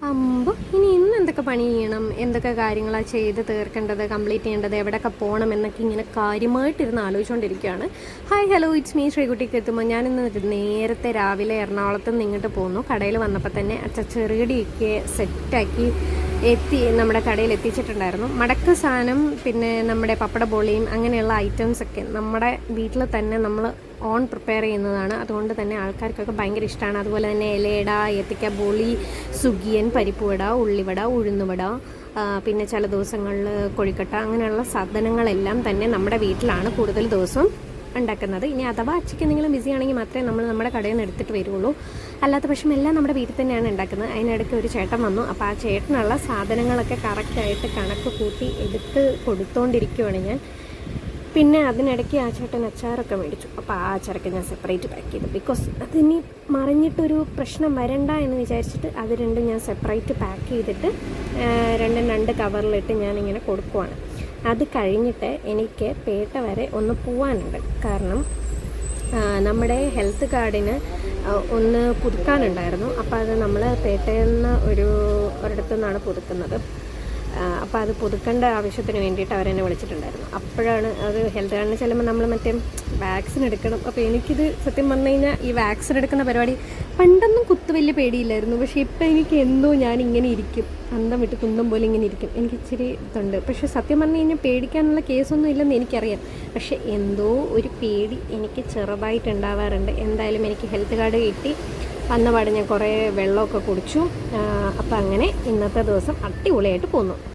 ഇനി ഇന്ന് എന്തൊക്കെ പണി ചെയ്യണം, എന്തൊക്കെ കാര്യങ്ങളാണ് ചെയ്ത് തീർക്കേണ്ടത്, കംപ്ലീറ്റ് ചെയ്യേണ്ടത്, എവിടെയൊക്കെ പോകണം എന്നൊക്കെ ഇങ്ങനെ കാര്യമായിട്ടിരുന്ന് ആലോചിച്ചുകൊണ്ടിരിക്കുകയാണ്. ഹായ് ഹലോ, ഇറ്റ്സ് മീ ശ്രീകുട്ടിക്ക് എത്തുമ്പോൾ ഞാനിന്ന് നേരത്തെ രാവിലെ എറണാകുളത്ത് നിന്ന് ഇങ്ങോട്ട് പോന്നു. കടയിൽ വന്നപ്പോൾ തന്നെ ചെറുകടിയൊക്കെ സെറ്റാക്കി നമ്മുടെ കടയിൽ എത്തിച്ചിട്ടുണ്ടായിരുന്നു. മടക്ക് സാധനം, പിന്നെ നമ്മുടെ പപ്പട ബോളിയും അങ്ങനെയുള്ള ഐറ്റംസൊക്കെ നമ്മുടെ വീട്ടിൽ തന്നെ നമ്മൾ ഓൺ പ്രിപ്പയർ ചെയ്യുന്നതാണ്. അതുകൊണ്ട് തന്നെ ആൾക്കാർക്കൊക്കെ ഭയങ്കര ഇഷ്ടമാണ്. അതുപോലെ തന്നെ ഇലയട, ഏത്തയ്ക്ക ബോളി, സുഗിയൻ, പരിപ്പുവട, ഉള്ളിവട, ഉഴുന്നുവട, പിന്നെ ചില ദിവസങ്ങളിൽ കൊഴുക്കട്ട, അങ്ങനെയുള്ള സാധനങ്ങളെല്ലാം തന്നെ നമ്മുടെ വീട്ടിലാണ് കൂടുതൽ ദിവസവും ഉണ്ടാക്കുന്നത്. ഇനി അഥവാ അച്ചയ്ക്ക് എന്തെങ്കിലും ബിസി ആണെങ്കിൽ മാത്രമേ നമ്മൾ നമ്മുടെ കടയിൽ നിന്ന് എടുത്തിട്ട് വരുള്ളൂ. അല്ലാത്ത പക്ഷം എല്ലാം നമ്മുടെ വീട്ടിൽ തന്നെയാണ് ഉണ്ടാക്കുന്നത്. അതിനിടയ്ക്ക് ഒരു ചേട്ടൻ വന്നു. അപ്പോൾ ആ ചേട്ടനുള്ള സാധനങ്ങളൊക്കെ കറക്റ്റായിട്ട് കണക്ക് കൂട്ടി എടുത്ത് കൊടുത്തുകൊണ്ടിരിക്കുകയാണ് ഞാൻ. പിന്നെ അതിനിടയ്ക്ക് ആ ചേട്ടൻ അച്ചാറൊക്കെ മേടിച്ചു. അപ്പോൾ ആ അച്ചാറൊക്കെ ഞാൻ സെപ്പറേറ്റ് പാക്ക് ചെയ്തു. ബിക്കോസ് അതിനി മറിഞ്ഞിട്ടൊരു പ്രശ്നം വരണ്ട എന്ന് വിചാരിച്ചിട്ട് അത് രണ്ടും ഞാൻ സെപ്പറേറ്റ് പാക്ക് ചെയ്തിട്ട് രണ്ടും രണ്ട് കവറിലിട്ട് ഞാനിങ്ങനെ കൊടുക്കുവാണ്. അത് കഴിഞ്ഞിട്ട് എനിക്ക് പേട്ട വരെ ഒന്ന് പോവാനുണ്ട്. കാരണം നമ്മുടെ ഹെൽത്ത് കാർഡിന് ഒന്ന് പുതുക്കാനുണ്ടായിരുന്നു. അപ്പോൾ അത് നമ്മൾ പേട്ടയിൽ നിന്ന് ഒരിടത്തു നിന്നാണ് പുതുക്കുന്നത്. അപ്പോൾ അത് പുതുക്കേണ്ട ആവശ്യത്തിന് വേണ്ടിയിട്ട് അവരെന്നെ വിളിച്ചിട്ടുണ്ടായിരുന്നു. അപ്പോഴാണ് അത് ഹെൽത്ത് കാർഡിന് ചെല്ലുമ്പോൾ നമ്മൾ മറ്റേ വാക്സിൻ എടുക്കണം. അപ്പോൾ എനിക്കിത് സത്യം പറഞ്ഞു കഴിഞ്ഞാൽ ഈ വാക്സിൻ എടുക്കുന്ന പരിപാടി പണ്ടൊന്നും വലിയ പേടിയില്ലായിരുന്നു. പക്ഷേ ഇപ്പം എനിക്ക് എന്തോ ഞാനിങ്ങനെ ഇരിക്കും, അന്തം വിട്ട് കുന്തം പോലെ ഇങ്ങനെ ഇരിക്കും. എനിക്ക് ഇച്ചിരി ഇതുണ്ട്. പക്ഷേ സത്യം പറഞ്ഞു കഴിഞ്ഞാൽ പേടിക്കാനുള്ള കേസൊന്നും ഇല്ലെന്ന് എനിക്കറിയാം. പക്ഷേ എന്തോ ഒരു പേടി എനിക്ക് ചെറുതായിട്ട് ഉണ്ടാവാറുണ്ട്. എന്തായാലും എനിക്ക് ഹെൽത്ത് കാർഡ് കിട്ടി. വന്നപാട് ഞാൻ കുറേ വെള്ളമൊക്കെ കുടിച്ചു. അപ്പോൾ അങ്ങനെ ഇന്നത്തെ ദിവസം അടിപൊളിയായിട്ട് പോന്നു.